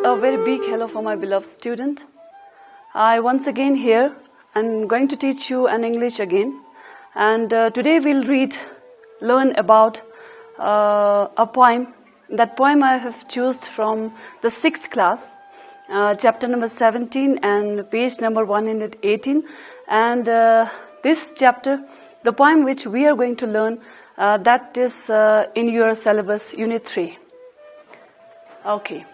a very big hello for my beloved student. I once again here. I'm going to teach you an English again. And today we'll learn about a poem. That poem I have chosen from the 6th class, chapter number 17 and page number 118. And this chapter, the poem which we are going to learn, that is in your syllabus, Unit 3. Okay.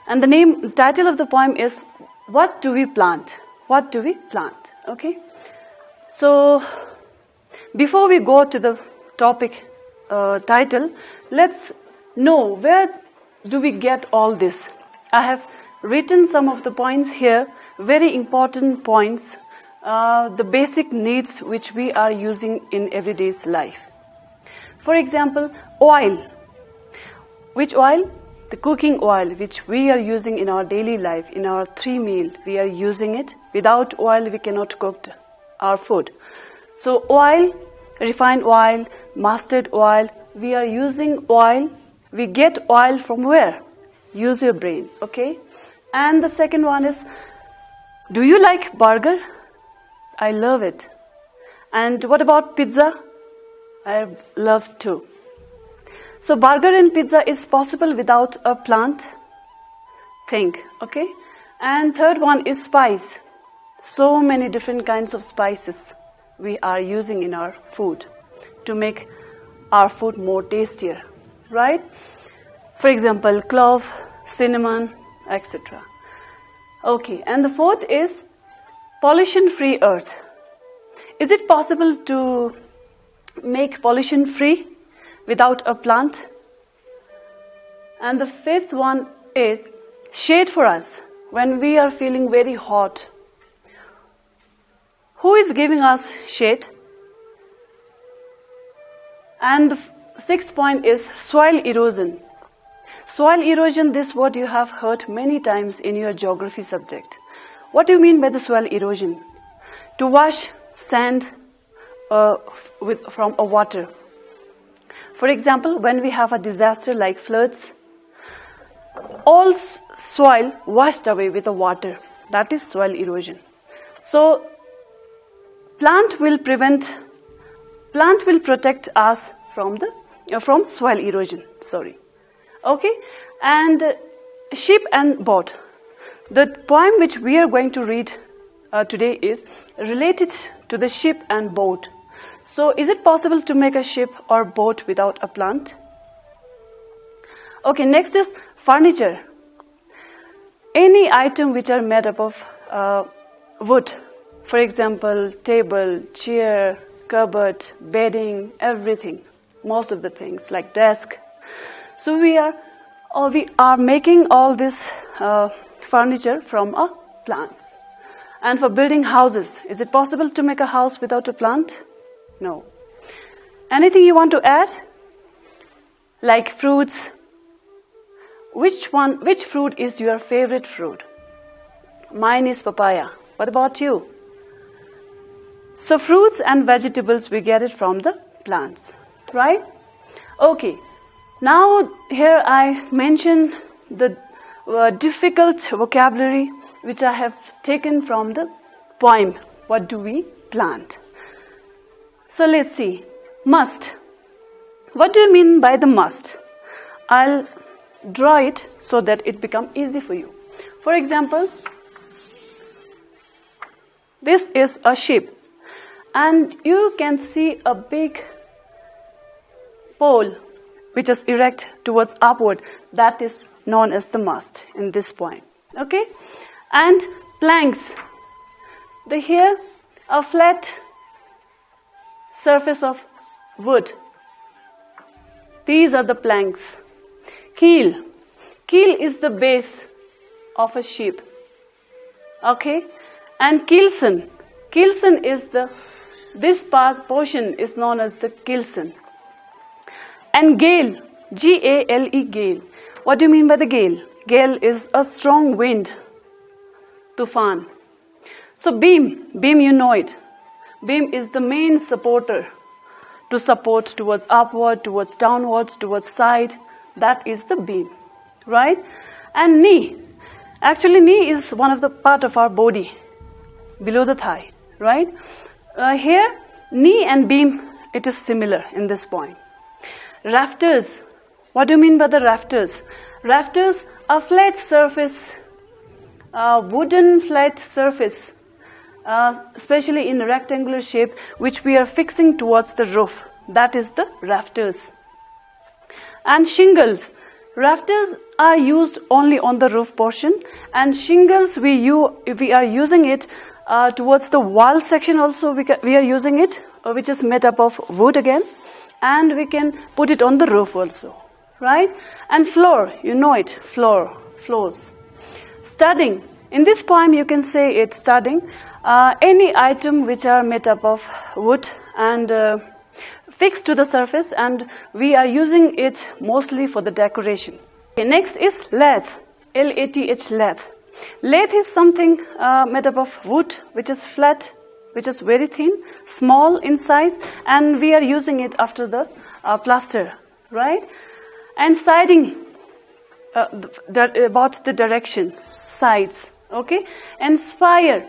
And the title of the poem is, What Do We Plant? What do we plant? Okay. So, before we go to the topic title, let's know where do we get all this. I have written some of the points here, very important points, the basic needs which we are using in everyday's life. For example, oil. Which oil? The cooking oil which we are using in our daily life, in our 3 meals, we are using it. Without oil, we cannot cook our food. So oil, refined oil, mustard oil, we are using oil. We get oil from where? Use your brain, okay? And the second one is, do you like burger? I love it. And what about pizza? I love too. So burger and pizza is possible without a plant. Think, okay? And third one is spice. So many different kinds of spices we are using in our food to make our food more tastier, right? For example, clove, cinnamon, etc. Okay, and the fourth is pollution-free earth. Is it possible to make pollution-free without a plant? And the fifth one is shade for us when we are feeling very hot. Who is giving us shade? And the sixth point is soil erosion. Soil erosion, this word you have heard many times in your geography subject. What do you mean by the soil erosion? To wash sand from a water. For example, when we have a disaster like floods, all soil washed away with the water. That is soil erosion. So, plant will protect us from soil erosion. Sorry. Okay? And ship and boat. The poem which we are going to read today is related to the ship and boat. So, is it possible to make a ship or boat without a plant? Okay, next is furniture. Any item which are made up of wood, for example, table, chair, cupboard, bedding, everything, most of the things like desk. So we are making all this furniture from plants. And for building houses, is it possible to make a house without a plant? No. Anything you want to add? Like fruits. Which fruit is your favorite fruit? Mine is papaya. What about you? So fruits and vegetables, we get it from the plants, right? Okay. Now here I mention the difficult vocabulary which I have taken from the poem, What Do We Plant? So let's see. Must. What do you mean by the must? I'll draw it so that it becomes easy for you. For example, this is a ship. And you can see a big pole which is erect towards upward. That is known as the mast in this poem. Okay? And planks. Here, a flat surface of wood. These are the planks. Keel. Keel is the base of a ship. Okay? And keelson. Keelson is this portion is known as the keelson. And gale, G-A-L-E, gale. What do you mean by the gale? Gale is a strong wind, tufan. So beam you know it. Beam is the main supporter to support towards upward, towards downwards, towards side. That is the beam, right? And knee. Actually, knee is one of the part of our body, below the thigh, right? Here, knee and beam, it is similar in this point. Rafters. What do you mean by the rafters? Rafters are flat surface, wooden flat surface, especially in rectangular shape, which we are fixing towards the roof. That is the rafters. And shingles. Rafters are used only on the roof portion, and shingles we are using it towards the wall section also. We are using it, which is made up of wood again, and we can put it on the roof also, right? And floor, you know it, floors. Studding. In this poem, you can say it's studding. Any item which are made up of wood and fixed to the surface, and we are using it mostly for the decoration. Okay, next is lath, L-A-T-H, lath. Lath is something made up of wood, which is flat, which is very thin, small in size, and we are using it after the plaster, right? And siding, about the direction, sides, okay? And spire.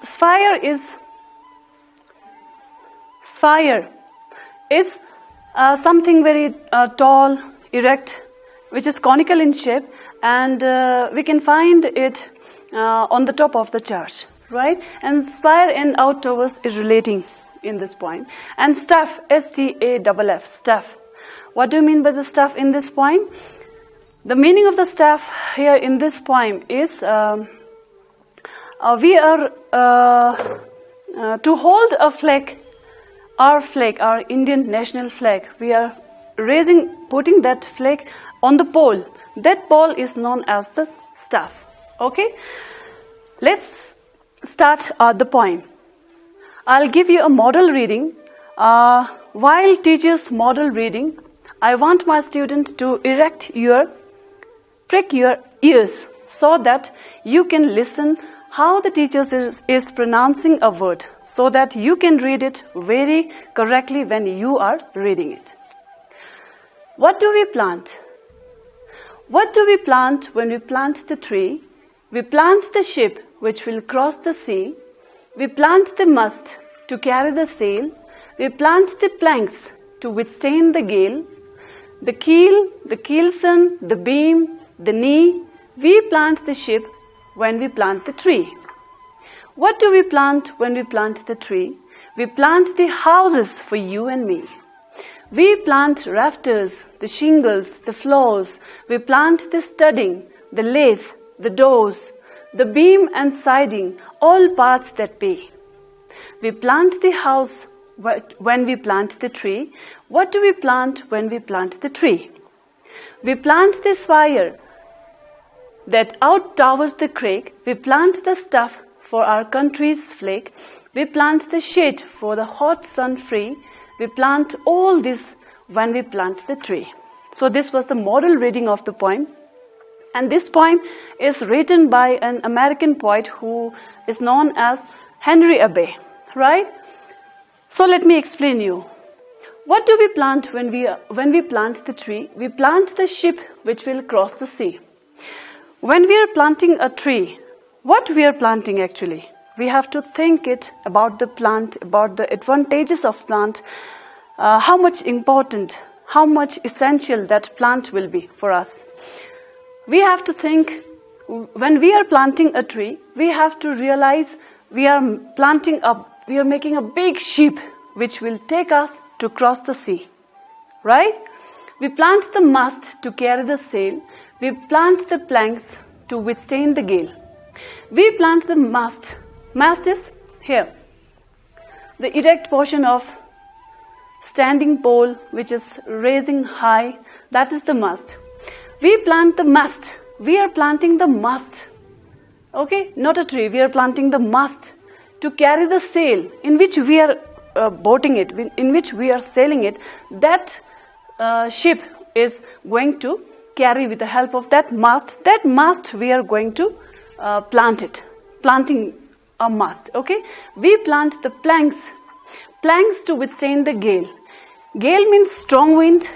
Spire is something very tall, erect, which is conical in shape, and we can find it on the top of the church, right? And spire and out towers is relating in this point. And staff, S-T-A-F-F, staff. What do you mean by the staff in this poem? The meaning of the staff here in this poem is we are to hold a flag, our Indian national flag. We are putting that flag on the pole. That pole is known as the staff. Okay? Let's start the poem. I'll give you a model reading. While teachers model reading, I want my student to prick your ears so that you can listen how the teacher is pronouncing a word, so that you can read it very correctly when you are reading it. What do we plant? What do we plant when we plant the tree? We plant the ship which will cross the sea. We plant the mast to carry the sail. We plant the planks to withstand the gale. The keel, the keelson, the beam, the knee. We plant the ship when we plant the tree. What do we plant when we plant the tree? We plant the houses for you and me. We plant rafters, the shingles, the floors. We plant the studding, the lathe, the doors, the beam and siding, all parts that pay. We plant the house when we plant the tree. What do we plant when we plant the tree? We plant the spire that out towers the crag. We plant the stuff for our country's flag. We plant the shade for the hot sun free. We plant all this when we plant the tree. So this was the model reading of the poem. And this poem is written by an American poet who is known as Henry Abbey, right? So let me explain you. What do we plant when we plant the tree? We plant the ship which will cross the sea. When we are planting a tree, what we are planting actually? We have to think it about the plant, about the advantages of plant, how much important, how much essential that plant will be for us. We have to think, when we are planting a tree, we have to realize we are making a big ship which will take us to cross the sea, right? We plant the mast to carry the sail. We plant the planks to withstand the gale. We plant the mast. Mast is here, the erect portion of standing pole which is raising high, that is the mast. We plant the mast. We are planting the mast. Okay, not a tree. We are planting the mast to carry the sail in which we are boating it, in which we are sailing it. That ship is going to carry with the help of that mast. That mast we are going to plant it. Planting a mast. Okay, we plant the planks. Planks to withstand the gale. Gale means strong wind.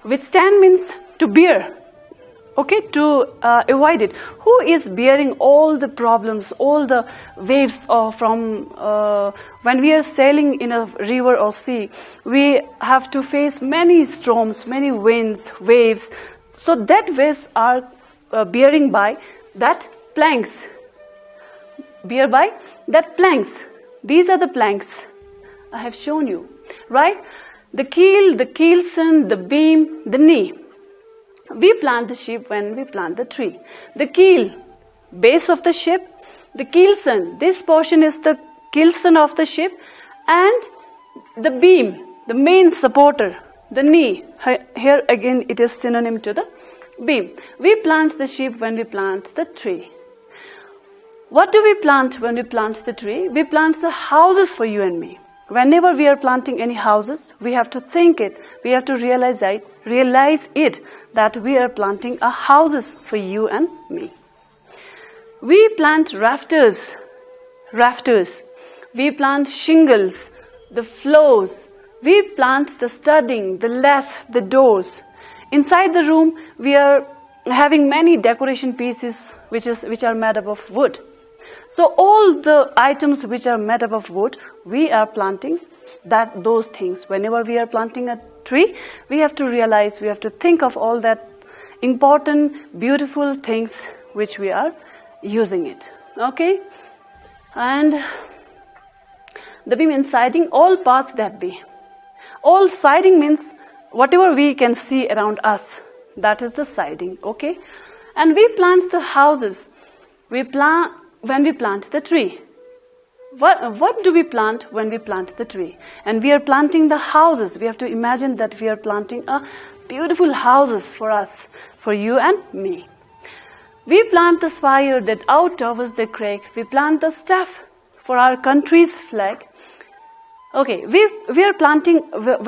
Withstand means to bear. okay, to avoid it. Who is bearing all the problems, all the waves from when we are sailing in a river or sea? We have to face many storms, many winds, waves. So that waves are bearing by that planks. Bear by that planks. These are the planks I have shown you, right? The keel, the keelson, the beam, the knee. We plant the ship when we plant the tree. The keel, base of the ship. The keelson, this portion is the keelson of the ship. And the beam, the main supporter, the knee. Here again it is synonym to the beam. We plant the ship when we plant the tree. What do we plant when we plant the tree? We plant the houses for you and me. Whenever we are planting any houses, we have to think it. We have to realize it that we are planting a houses for you and me. We plant rafters. We plant shingles, the floors. We plant the studding, the lath, the doors. Inside the room, we are having many decoration pieces which are made up of wood. So all the items which are made up of wood, we are planting those things. Whenever we are planting a tree, we have to realize, we have to think of all that important, beautiful things which we are using it. Okay? And the beam and siding, all parts that be. All siding means whatever we can see around us. That is the siding. Okay? And we plant the houses. When we plant the tree. What do we plant when we plant the tree? And we are planting the houses. We have to imagine that we are planting a beautiful houses for us, for you and me. We plant the spire that out towers the crag. We plant the staff for our country's flag. Okay, we are planting,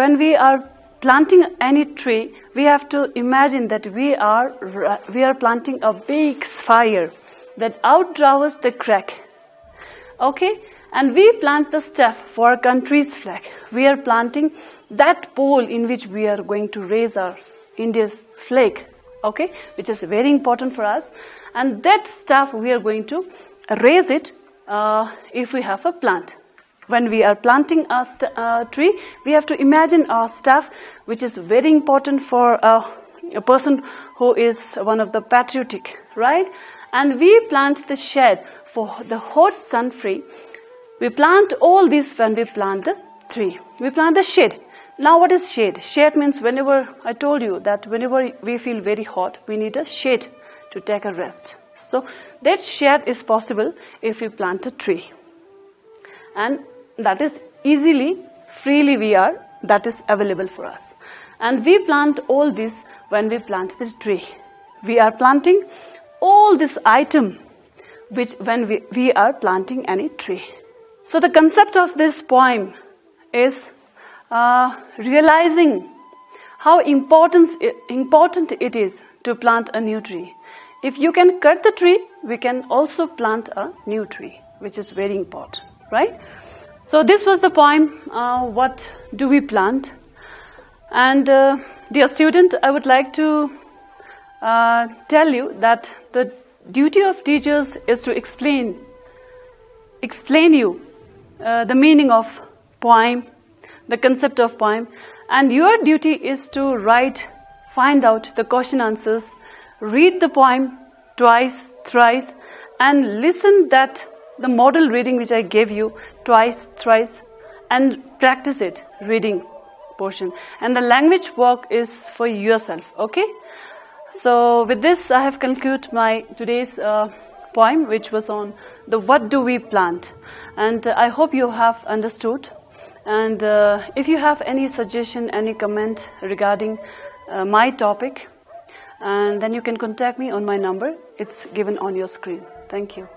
when we are planting any tree, we have to imagine that we are planting a big spire that outdraws the crack. Okay? And we plant the staff for our country's flag. We are planting that pole in which we are going to raise our India's flag. Okay? Which is very important for us. And that staff we are going to raise it if we have a plant. When we are planting a tree, we have to imagine our staff, which is very important for a person who is one of the patriotic, right? And we plant the shade for the hot sun free. We plant all this when we plant the tree. We plant the shade. Now what is shade? Shade means whenever, I told you that whenever we feel very hot, we need a shade to take a rest. So that shade is possible if we plant a tree. And that is freely that is available for us. And we plant all this when we plant the tree. We are planting all this item which when we are planting any tree. So the concept of this poem is realizing how important it is to plant a new tree. If you can cut the tree, we can also plant a new tree, which is very important, right? So this was the poem, What Do We Plant? And dear student, I would like to tell you that the duty of teachers is to explain you the meaning of poem, the concept of poem, and your duty is to write, find out the question answers, read the poem twice, thrice, and listen that the model reading which I gave you twice, thrice, and practice it, reading portion. And the language work is for yourself, okay? So with this, I have concluded my today's poem, which was on the What Do We Plant? And I hope you have understood. And if you have any suggestion, any comment regarding my topic, and then you can contact me on my number. It's given on your screen. Thank you.